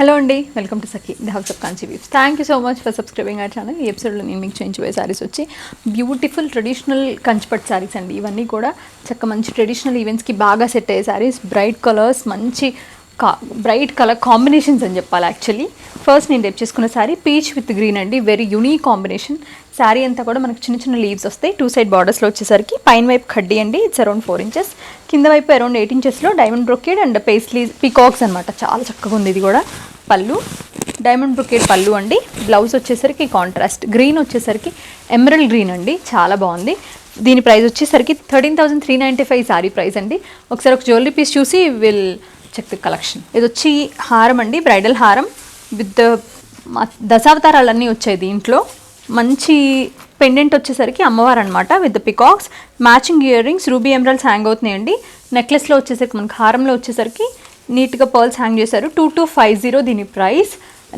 Hello అండి, welcome to Sakhi the house of Kanchi weaves. Thank you so much for subscribing our channel. ఈ ఎపిసోడ్లో నేను మీకు చూపించబోయే శారీస్ వచ్చి బ్యూటిఫుల్ ట్రెడిషనల్ కంచిపట్టు శారీస్ అండి. ఇవన్నీ కూడా మంచి ట్రెడిషనల్ ఈవెంట్స్కి బాగా సెట్ అయ్యే శారీస్. బ్రైట్ కలర్స్, మంచి బ్రైట్ కలర్ కాంబినేషన్స్ అని చెప్పాలి. యాక్చువల్లీ ఫస్ట్ నేను రేపు చేసుకున్న శారీ పీచ్ విత్ గ్రీన్ అండి. Very unique combination. శారీ అంతా కూడా మనకు చిన్న చిన్న లీవ్స్ వస్తాయి. 2 సైడ్ బార్డర్స్లో వచ్చేసరికి పైన వైపు కడ్డీ అండి, ఇట్స్ అరౌండ్ 4 ఇంచెస్. కింద వైపు అరౌండ్ 8 ఇంచెస్లో diamond brocade and paisley peacocks అనమాట. చాలా చక్కగా ఉంది. ఇది కూడా పళ్ళు డైమండ్ బ్రొకేడ్ పళ్ళు అండి. బ్లౌజ్ వచ్చేసరికి కాంట్రాస్ట్ గ్రీన్ వచ్చేసరికి ఎమరల్డ్ గ్రీన్ అండి. చాలా బాగుంది. దీని ప్రైస్ వచ్చేసరికి 13,395 శారీ ప్రైస్ అండి. ఒకసారి ఒక జ్యువెలరీ పీస్ చూసి విల్ చెక్ ది కలెక్షన్. ఇది వచ్చి హారం అండి, బ్రైడల్ హారం విత్ దశావతారాలన్నీ వచ్చాయి దీంట్లో. మంచి పెండెంట్ వచ్చేసరికి అమ్మవారు అనమాట with peacocks. Matching earrings, ruby emeralds hang అవుతున్నాయండి. నెక్లెస్లో వచ్చేసరికి మనకి హారంలో వచ్చేసరికి నీట్గా పర్ల్స్ హ్యాంగ్ చేశారు. 2250 దీని ప్రైస్.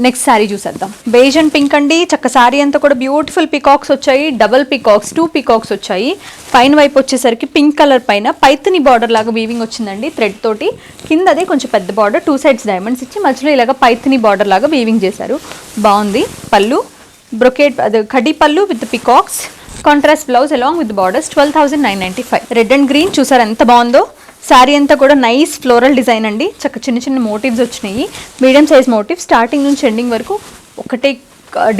నెక్స్ట్ శారీ చూసేద్దాం. బేజ్ అండ్ పింక్ అండి. చక్క శారీ అంతా కూడా బ్యూటిఫుల్ పికాక్స్ వచ్చాయి. డబల్ పికాక్స్, 2 పికాక్స్ వచ్చాయి. పైన వైపు వచ్చేసరికి పింక్ కలర్ పైన పైతని బార్డర్ లాగా వీవింగ్ వచ్చిందండి థ్రెడ్ తోటి. కింద అదే కొంచెం పెద్ద బార్డర్, 2 సైడ్స్ డైమండ్స్ ఇచ్చి మధ్యలో ఇలాగ పైతని బార్డర్ లాగా వీవింగ్ చేశారు. బాగుంది. పళ్ళు బ్రొకేడ్ అదే కడ్డీ పళ్ళు with peacocks. Contrast blouse along with borders. 12,995. Red and green చూసారు ఎంత బాగుందో. శారీ అంతా కూడా నైస్ ఫ్లోరల్ డిజైన్ అండి. చక్క చిన్న చిన్న మోటివ్స్ వచ్చినాయి. మీడియం సైజ్ మోటివ్స్ స్టార్టింగ్ నుంచి ఎండింగ్ వరకు ఒకటే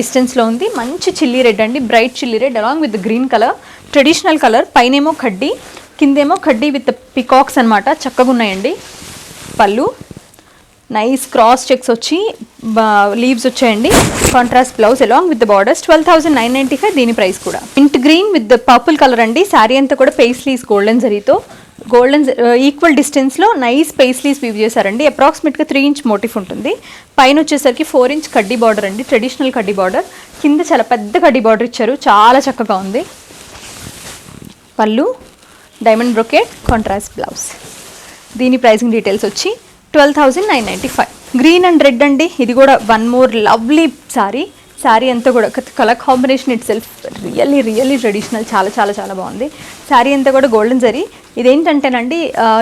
డిస్టెన్స్లో ఉంది. మంచి చిల్లీ రెడ్ అండి, bright chilli red along with green colour. Traditional colour. పైనేమో కడ్డీ, కిందేమో కడ్డీ విత్ పికాక్స్ అనమాట. చక్కగా ఉన్నాయండి. పళ్ళు నైస్ క్రాస్ చెక్స్ వచ్చి లీవ్స్ వచ్చాయండి. Contrast blouse along with borders. 12,995 దీని ప్రైస్ కూడా. Mint green with purple colour అండి. శారీ అంతా కూడా పేస్లీస్ గోల్డెన్ జరీతో గోల్డెన్ ఈక్వల్ డిస్టెన్స్లో నైస్ పేస్లీస్ వీవ్ చేశారండి. అప్రాక్సిమేట్గా 3 ఇంచ్ మోటిఫ్ ఉంటుంది. పైన వచ్చేసరికి 4 ఇంచ్ కడ్డీ బార్డర్ అండి, ట్రెడిషనల్ కడ్డీ బార్డర్. కింద చాలా పెద్ద కడ్డీ బార్డర్ ఇచ్చారు. చాలా చక్కగా ఉంది. పళ్ళు డైమండ్ బ్రొకేడ్, కాంట్రాస్ట్ బ్లౌజ్. దీని ప్రైసింగ్ డీటెయిల్స్ వచ్చి 12,995. గ్రీన్ అండ్ రెడ్ అండి. ఇది కూడా one more lovely sari. Sari అంతా కూడా colour combination it self really traditional. చాలా చాలా చాలా బాగుంది. శారీ అంతా కూడా గోల్డెన్ జరీ. ఇదేంటంటేనండి,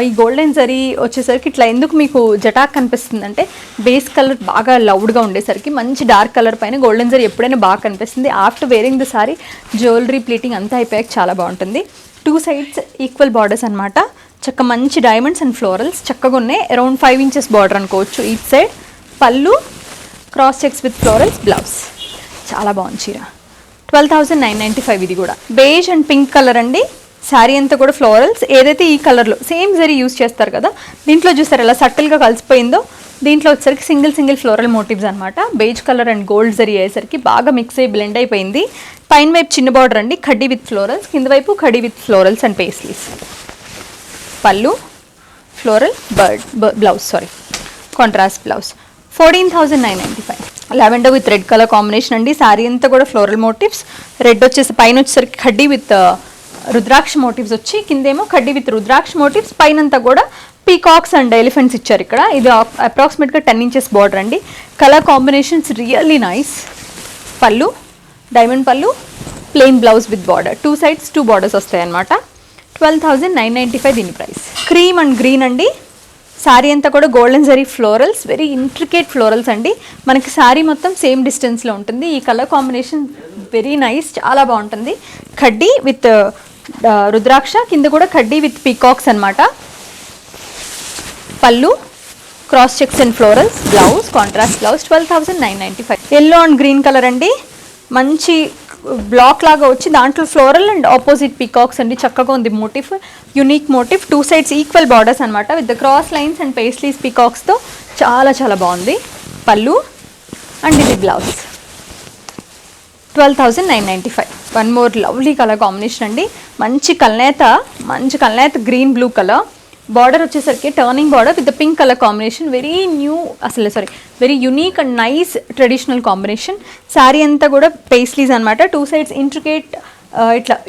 ఈ గోల్డెన్ జరీ వచ్చేసరికి ఇట్లా ఎందుకు మీకు జటాక్ కనిపిస్తుంది అంటే, బేస్ కలర్ బాగా లౌడ్గా ఉండేసరికి మంచి డార్క్ కలర్ పైన గోల్డెన్ జరీ ఎప్పుడైనా బాగా కనిపిస్తుంది. After wearing the sari jewellery pleating అంతా అయిపోయాక చాలా బాగుంటుంది. 2 సైడ్స్ ఈక్వల్ బార్డర్స్ అనమాట. చక్క మంచి డైమండ్స్ అండ్ ఫ్లోరల్స్ చక్కగా ఉన్నాయి. అరౌండ్ 5 ఇంచెస్ బార్డర్ అనుకోవచ్చు ఈచ్ సైడ్. పళ్ళు cross checks with florals. Blouse చాలా బాగుంది చీర. 12,995 ఇది కూడా. బేజ్ అండ్ పింక్ కలర్ అండి. శారీ అంతా కూడా ఫ్లోరల్స్. ఏదైతే ఈ కలర్లో సేమ్ జరీ యూస్ చేస్తారు కదా, దీంట్లో చూస్తారు ఎలా సటిల్గా కలిసిపోయిందో. దీంట్లో వచ్చేసరికి సింగిల్ ఫ్లోరల్ మోటివ్స్ అనమాట. Beige colour and gold zari అయ్యేసరికి బాగా మిక్స్ అయ్యి బ్లెండ్ అయిపోయింది. పైన వైపు చిన్న బార్డర్ అండి, కడ్డీ విత్ ఫ్లోరల్స్. కింద వైపు కడ్డీ విత్ ఫ్లోరల్స్ అండ్ పేస్లీస్. పళ్ళు floral blouse contrast blouse. 14,995. Lavender with red colour combination అండి. శారీ అంతా కూడా ఫ్లోరల్ మోటివ్స్. రెడ్ వచ్చేసి పైన వచ్చేసరికి కడ్డీ విత్ రుద్రాక్ష మోటివ్స్ వచ్చి, కిందేమో కడ్డీ విత్ రుద్రాక్ష మోటివ్స్. పైనంతా కూడా పీకాక్స్ అండ్ ఎలిఫెంట్స్ ఇచ్చారు ఇక్కడ. ఇది అప్రాక్సిమేట్గా 10 ఇంచెస్ బార్డర్ అండి. Colour combinations really nice. పళ్ళు డైమండ్ పళ్ళు, plain blouse with border. 2 sides 2 borders వస్తాయి అనమాట. 12,995 దీని ప్రైస్. క్రీమ్ అండ్ గ్రీన్ అండి. శారీ అంతా కూడా golden zari florals, very intricate florals అండి. మనకి శారీ మొత్తం సేమ్ డిస్టెన్స్లో ఉంటుంది. ఈ కలర్ కాంబినేషన్ వెరీ నైస్, చాలా బాగుంటుంది. కడ్డీ విత్ రుద్రాక్ష, కింద కూడా కడ్డీ విత్ పీకాక్స్ అనమాట. పళ్ళు cross checks and florals. Blouse contrast blouse. 12,995. Yellow and green colour అండి. మంచి బ్లాక్ లాగా వచ్చి దాంట్లో ఫ్లోరల్ అండ్ ఆపోజిట్ పీకాక్స్ అండి. చక్కగా ఉంది motif, unique motif. 2 sides equal borders అనమాట with the cross lines and paisleys పీకాక్స్తో చాలా చాలా బాగుంది. పళ్ళు అండ్ ఇది blouse. 12,995. One more lovely colour combination అండి. మంచి కల్నేత గ్రీన్ బ్లూ కలర్. బార్డర్ వచ్చేసరికి turning border with the pink colour combination. Very unique and nice traditional combination. Sari అంతా కూడా పేస్లీస్ అనమాట. 2 సైడ్స్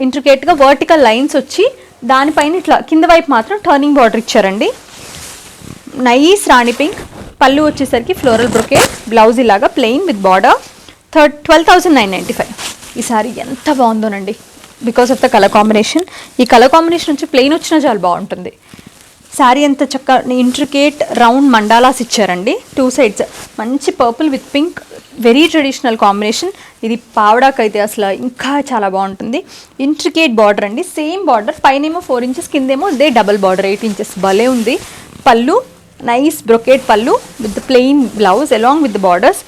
ఇంట్రికేట్గా వర్టికల్ లైన్స్ వచ్చి దానిపైన ఇట్లా కింద వైపు మాత్రం టర్నింగ్ బార్డర్ ఇచ్చారండి. Nice Rani pink. పళ్ళు వచ్చేసరికి ఫ్లోరల్ బ్రొకేట్. బ్లౌజ్ ఇలాగా ప్లెయిన్ విత్ బార్డర్. 12,995. ఈ శారీ ఎంత బాగుందోనండి, because of the colour combination. ఈ కలర్ కాంబినేషన్ నుంచి ప్లెయిన్ వచ్చినా చాలా బాగుంటుంది. శారీ అంతా చక్క ఇంట్రికేట్ రౌండ్ మండాలాస్ ఇచ్చారండి, 2 sides మంచి purple with pink, very traditional combination. ఇది పావడాకైతే అసలు ఇంకా చాలా బాగుంటుంది. ఇంట్రికేట్ బార్డర్ అండి, సేమ్ బార్డర్ పైనేమో 4 inches, కిందేమో ఇదే డబల్ బార్డర్ 8 inches, భలే ఉంది. పళ్ళు నైస్ బ్రొకేట్ పళ్ళు with plain blouse along with the borders.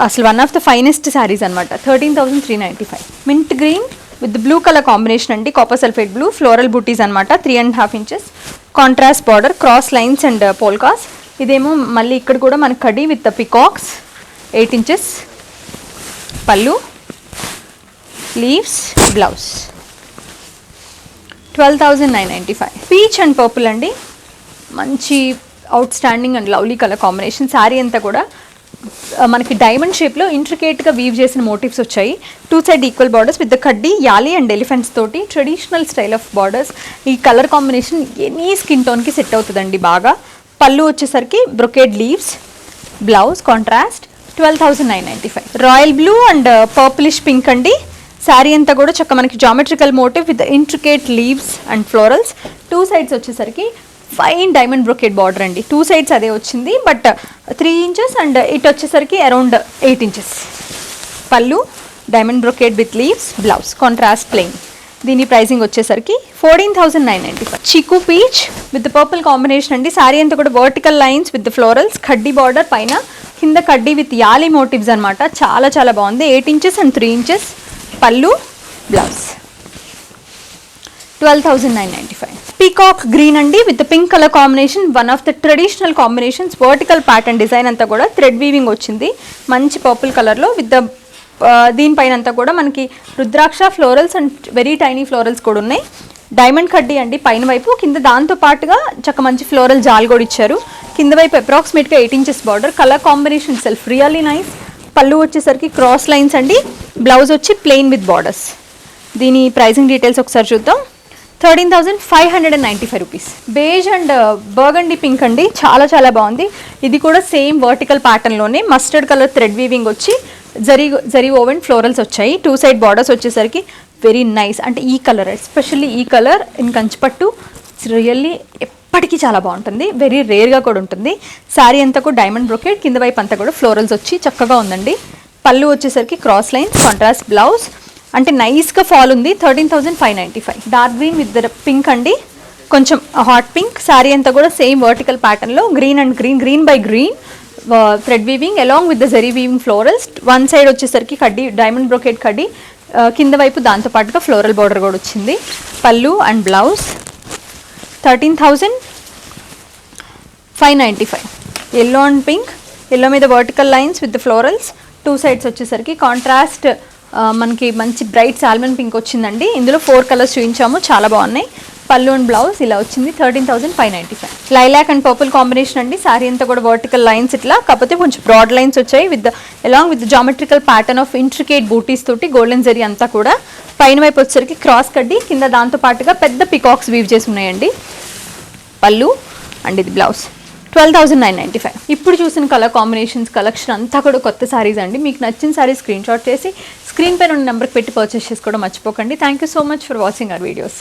అసలు one of the finest saris అనమాట. 13,395. Mint green with blue colour combination అండి, copper sulphate blue, floral buttis అనమాట, 3.5 inches contrast border, cross lines and polkas. ఇదేమో మళ్ళీ ఇక్కడ కూడా మనకి కడి విత్ పికాక్స్, 8 inches పళ్ళు, leaves, blouse. 12,995. Peach and purple అండి, మంచి out standing and lovely colour combination. Sari అంతా కూడా మనకి డైమండ్ షేప్లో ఇంట్రికేట్గా వీవ్ చేసిన మోటివ్స్ వచ్చాయి. 2 side equal borders with the కడ్డీ, యాలీ అండ్ ఎలిఫెంట్స్ తోటి ట్రెడిషనల్ స్టైల్ ఆఫ్ బార్డర్స్. ఈ కలర్ కాంబినేషన్ ఎనీ స్కిన్ టోన్కి సెట్ అవుతుందండి బాగా. పళ్ళు వచ్చేసరికి brocade leaves, blouse contrast. 12,995. Royal blue and purplish pink అండి. శారీ అంతా కూడా చక్క మనకి geometrical motif with intricate leaves and florals. 2 sides వచ్చేసరికి ఫైన్ డైమండ్ బ్రొకేట్ బార్డర్ అండి, 2 sides అదే వచ్చింది, బట్ 3 inches అండ్ ఇట్ వచ్చేసరికి అరౌండ్ 8 inches. పళ్ళు diamond brocade with leaves, blouse contrast plain. దీని ప్రైసింగ్ వచ్చేసరికి 14,995. చిక్కు పీచ్ విత్ పర్పుల్ కాంబినేషన్ అండి. శారీ అంతా కూడా వర్టికల్ లైన్స్ విత్ ఫ్లోరల్స్, కడ్డీ బార్డర్ పైన, కింద కడ్డీ విత్ యాలీ మోటివ్స్ అనమాట. చాలా చాలా బాగుంది. 8 inches అండ్ 3 inches పళ్ళు, బ్లౌజ్. 12,995. పీకాక్ గ్రీన్ అండి with pink colour combination, one of the traditional combinations. Vertical pattern design అంతా కూడా థ్రెడ్ వీవింగ్ వచ్చింది, మంచి పర్పుల్ కలర్లో విత్ ద దీనిపైన అంతా కూడా మనకి rudraksha florals and very tiny florals కూడా ఉన్నాయి. డైమండ్ కడ్డీ అండి పైన వైపు, కింద దాంతో పాటుగా చక్క మంచి ఫ్లోరల్ జాల్ కూడా ఇచ్చారు. కింద వైపు అప్రాక్సిమేట్గా 8 inches border. Colour combination self really nice. పళ్ళు వచ్చేసరికి క్రాస్ లైన్స్ అండి, బ్లౌజ్ వచ్చి ప్లెయిన్ విత్ బార్డర్స్. దీని ప్రైసింగ్ డీటెయిల్స్ ఒకసారి చూద్దాం. 13,595 rupees. Beige and burgundy pink అండి, చాలా చాలా బాగుంది. ఇది కూడా సేమ్ వర్టికల్ ప్యాటర్న్లోనే మస్టర్డ్ కలర్ థ్రెడ్ వీవింగ్ వచ్చి జరీ ఓవెన్ ఫ్లోరల్స్ వచ్చాయి. 2 side బార్డర్స్ వచ్చేసరికి వెరీ నైస్. అంటే ఈ కలర్, ఎస్పెషల్లీ ఈ కలర్ ఇన్ కంచిపట్టు రియల్లీ ఎప్పటికీ చాలా బాగుంటుంది, వెరీ రేర్గా కూడా ఉంటుంది. శారీ అంతా కూడా డైమండ్ బ్రొకేట్, కింద వైపు అంతా కూడా ఫ్లోరల్స్ వచ్చి చక్కగా ఉందండి. పళ్ళు వచ్చేసరికి క్రాస్ లైన్స్, కాంట్రాస్ట్ బ్లౌజ్, అంటే నైస్గా ఫాల్ ఉంది. 13,595. డార్క్ గ్రీన్ విత్ పింక్ అండి, కొంచెం హాట్ పింక్. శారీ అంతా కూడా సేమ్ వర్టికల్ ప్యాటర్న్లో green and green by green thread weaving along with the zari weaving florals. 1 side వచ్చేసరికి కడ్డీ డైమండ్ బ్రొకేట్ కడ్డీ, కింద వైపు దాంతోపాటుగా ఫ్లోరల్ బార్డర్ కూడా వచ్చింది. పళ్ళు and blouse. 13,595. Yellow and pink, yellow మీద vertical lines with florals. 2 sides వచ్చేసరికి కాంట్రాస్ట్ మనకి మంచి బ్రైట్ సాల్మన్ పింక్ వచ్చిందండి. ఇందులో 4 colors చూపించాము, చాలా బాగున్నాయి. పళ్ళు అండ్ బ్లౌజ్ ఇలా వచ్చింది. 13,595. లైలాక్ అండ్ పర్పుల్ కాంబినేషన్ అండి. శారీ అంతా కూడా వర్టికల్ లైన్స్ ఇట్లా, కాకపోతే కొంచెం బ్రాడ్ లైన్స్ వచ్చాయి with along with geometrical pattern of intricate buttis తోటి గోల్డెన్ జరీ అంతా కూడా. పైన వైపు వచ్చేసరికి క్రాస్ కడ్డీ, కింద దాంతో పాటుగా పెద్ద పికాక్స్ వీవ్ చేసి ఉన్నాయండి. పళ్ళు అండ్ ఇది బ్లౌజ్. 12,995. ఇప్పుడు చూసిన కలర్ కాంబినేషన్స్ కలెక్షన్ అంతా కూడా కొత్త సారీస్ అండి. మీకు నచ్చిన సారీ స్క్రీన్ షాట్ చేసి స్క్రీన్ పైన ఉన్న నెంబర్కి పెట్టి పర్చేస్ చేసుకోవడం మర్చిపోకండి. Thank you so much for watching our videos.